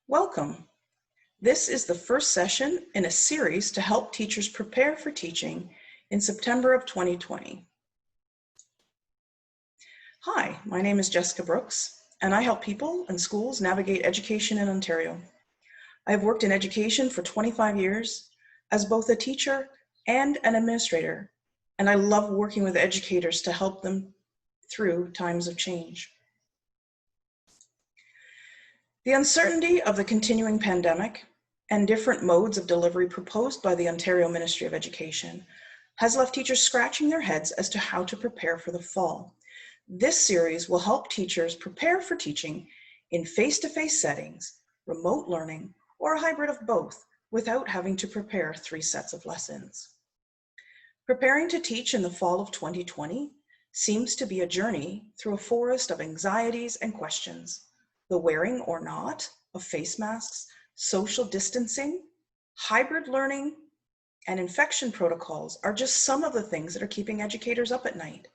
Welcome. This is the first session in a series to help teachers prepare for teaching in September of 2020. Hi, my name is Jessica Brooks, and I help people and schools navigate education in Ontario. I have worked in education for 25 years as both a teacher and an administrator, and I love working with educators to help them through times of change. The uncertainty of the continuing pandemic and different modes of delivery proposed by the Ontario Ministry of Education has left teachers scratching their heads as to how to prepare for the fall. This series will help teachers prepare for teaching in face-to-face settings, remote learning, or a hybrid of both without having to prepare 3 sets of lessons. Preparing to teach in the fall of 2020 seems to be a journey through a forest of anxieties and questions. The wearing or not of face masks, social distancing, hybrid learning, and infection protocols are just some of the things that are keeping educators up at night.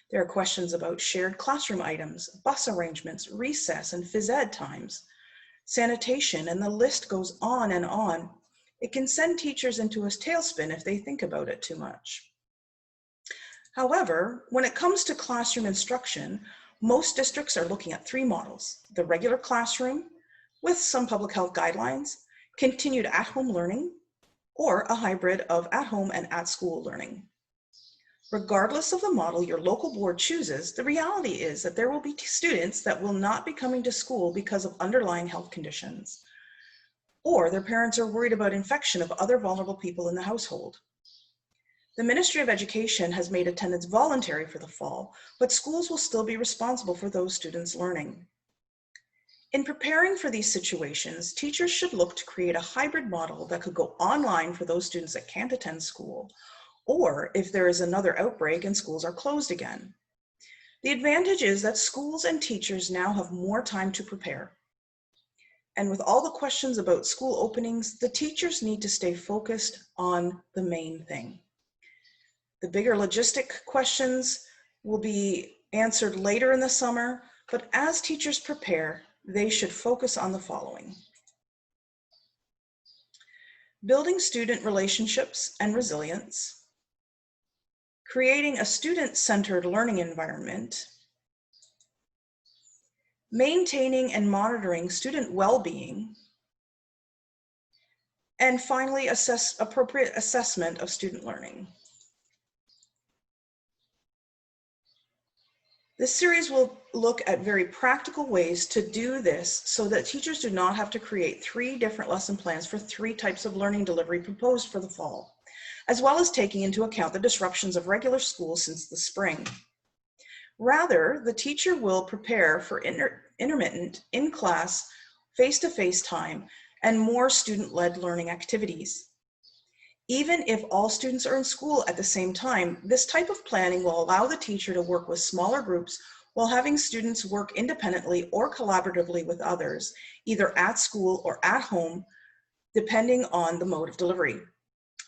There are questions about shared classroom items, bus arrangements, recess and phys ed times, sanitation, and the list goes on and on. It can send teachers into a tailspin if they think about it too much. However, when it comes to classroom instruction, most districts are looking at 3 models: the regular classroom with some public health guidelines, continued at-home learning, or a hybrid of at-home and at-school learning. Regardless of the model your local board chooses, the reality is that there will be students that will not be coming to school because of underlying health conditions, or their parents are worried about infection of other vulnerable people in the household. The Ministry of Education has made attendance voluntary for the fall, but schools will still be responsible for those students learning. In preparing for these situations, teachers should look to create a hybrid model that could go online for those students that can't attend school, or if there is another outbreak and schools are closed again. The advantage is that schools and teachers now have more time to prepare. And with all the questions about school openings, the teachers need to stay focused on the main thing. The bigger logistic questions will be answered later in the summer, but as teachers prepare, they should focus on the following: building student relationships and resilience, creating a student-centered learning environment, maintaining and monitoring student well-being, and finally, appropriate assessment of student learning. This series will look at very practical ways to do this so that teachers do not have to create 3 different lesson plans for 3 types of learning delivery proposed for the fall, as well as taking into account the disruptions of regular school since the spring. Rather, the teacher will prepare for intermittent, in-class, face-to-face time and more student-led learning activities. Even if all students are in school at the same time, this type of planning will allow the teacher to work with smaller groups while having students work independently or collaboratively with others, either at school or at home, depending on the mode of delivery.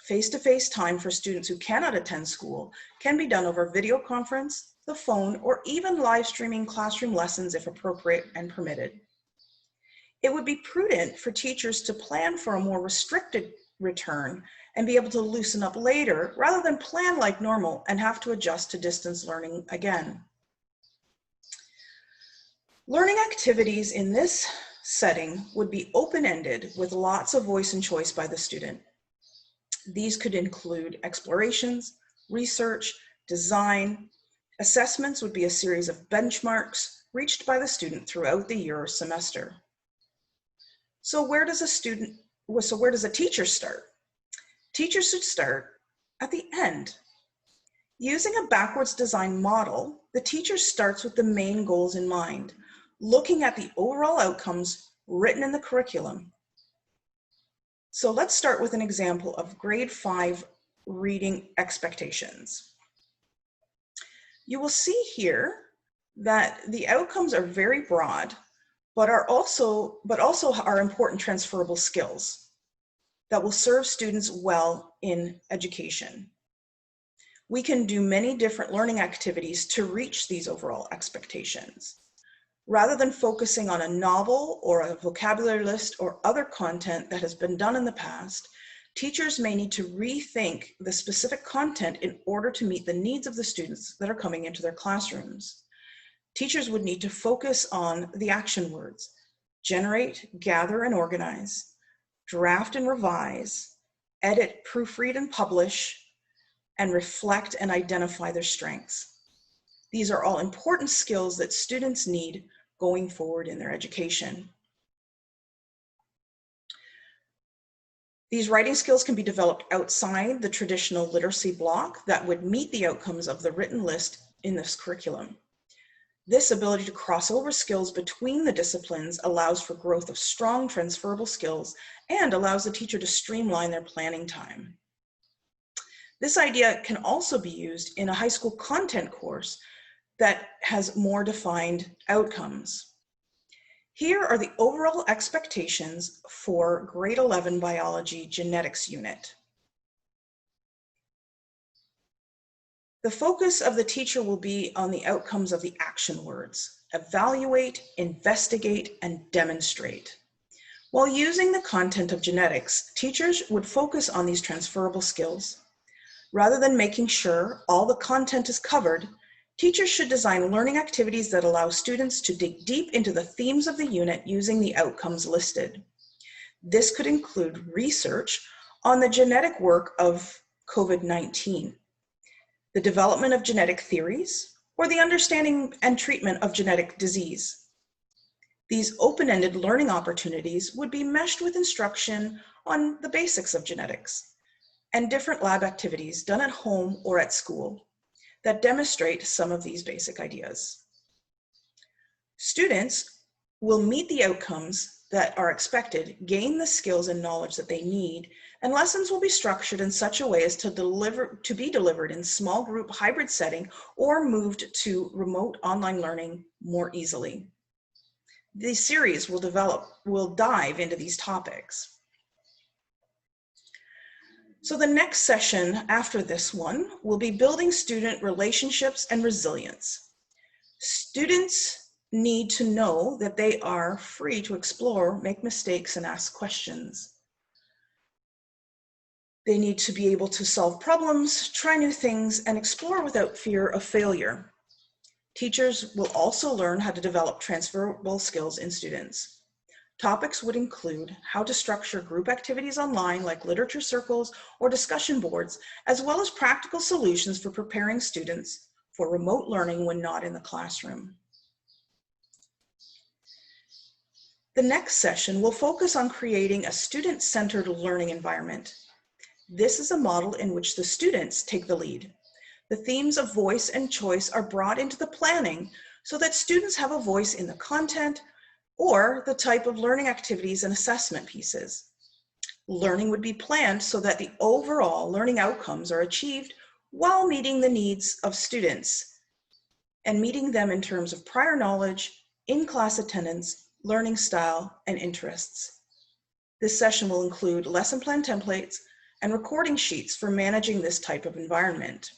Face-to-face time for students who cannot attend school can be done over video conference, the phone, or even live streaming classroom lessons if appropriate and permitted. It would be prudent for teachers to plan for a more restricted return and be able to loosen up later rather than plan like normal and have to adjust to distance learning again. Learning activities in this setting would be open-ended with lots of voice and choice by the student. These could include explorations, research, design. Assessments would be a series of benchmarks reached by the student throughout the year or semester. So where does a teacher start? Teachers should start at the end. Using a backwards design model, the teacher starts with the main goals in mind, looking at the overall outcomes written in the curriculum. So let's start with an example of grade 5 reading expectations. You will see here that the outcomes are very broad, but also are important transferable skills that will serve students well in education. We can do many different learning activities to reach these overall expectations. Rather than focusing on a novel or a vocabulary list or other content that has been done in the past, teachers may need to rethink the specific content in order to meet the needs of the students that are coming into their classrooms. Teachers would need to focus on the action words: generate, gather, and organize, draft and revise, edit, proofread, and publish, and reflect and identify their strengths. These are all important skills that students need going forward in their education. These writing skills can be developed outside the traditional literacy block that would meet the outcomes of the written list in this curriculum. This ability to cross over skills between the disciplines allows for growth of strong transferable skills and allows the teacher to streamline their planning time. This idea can also be used in a high school content course that has more defined outcomes. Here are the overall expectations for grade 11 biology genetics unit. The focus of the teacher will be on the outcomes of the action words: evaluate, investigate, and demonstrate. While using the content of genetics, teachers would focus on these transferable skills. Rather than making sure all the content is covered, teachers should design learning activities that allow students to dig deep into the themes of the unit using the outcomes listed. This could include research on the genetic work of COVID-19, the development of genetic theories, or the understanding and treatment of genetic disease. These open-ended learning opportunities would be meshed with instruction on the basics of genetics and different lab activities done at home or at school that demonstrate some of these basic ideas. Students will meet the outcomes that are expected, gain the skills and knowledge that they need, and lessons will be structured in such a way as to be delivered in small group hybrid setting or moved to remote online learning more easily. This series will dive into these topics. So the next session after this one will be building student relationships and resilience. Students need to know that they are free to explore, make mistakes, and ask questions. They need to be able to solve problems, try new things, and explore without fear of failure. Teachers will also learn how to develop transferable skills in students. Topics would include how to structure group activities online like literature circles or discussion boards, as well as practical solutions for preparing students for remote learning when not in the classroom. The next session will focus on creating a student-centered learning environment. This is a model in which the students take the lead. The themes of voice and choice are brought into the planning so that students have a voice in the content or the type of learning activities and assessment pieces. Learning would be planned so that the overall learning outcomes are achieved while meeting the needs of students and meeting them in terms of prior knowledge, in-class attendance, learning style, and interests. This session will include lesson plan templates and recording sheets for managing this type of environment.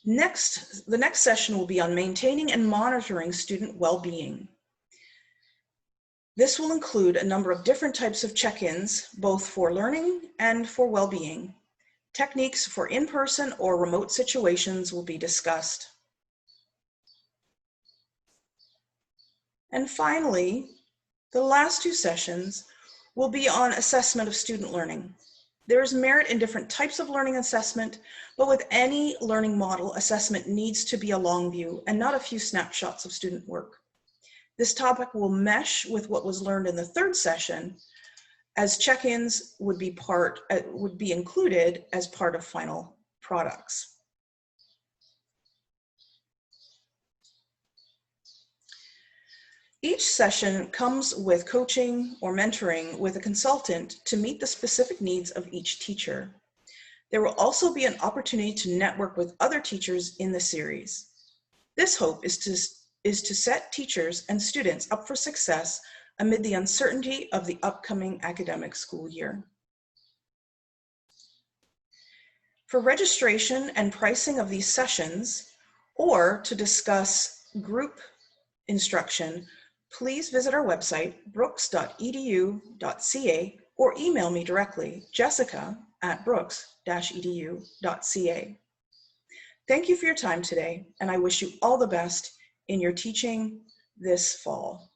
The next session will be on maintaining and monitoring student well-being. This will include a number of different types of check-ins, both for learning and for well-being. Techniques for in-person or remote situations will be discussed. And finally, the last two sessions will be on assessment of student learning. There is merit in different types of learning assessment, but with any learning model, assessment needs to be a long view and not a few snapshots of student work. This topic will mesh with what was learned in the third session, as check-ins would be included as part of final products. Each session comes with coaching or mentoring with a consultant to meet the specific needs of each teacher. There will also be an opportunity to network with other teachers in the series. This hope is to set teachers and students up for success amid the uncertainty of the upcoming academic school year. For registration and pricing of these sessions, or to discuss group instruction, please visit our website, brooks.edu.ca, or email me directly, jessica@brooks-edu.ca. Thank you for your time today, and I wish you all the best in your teaching this fall.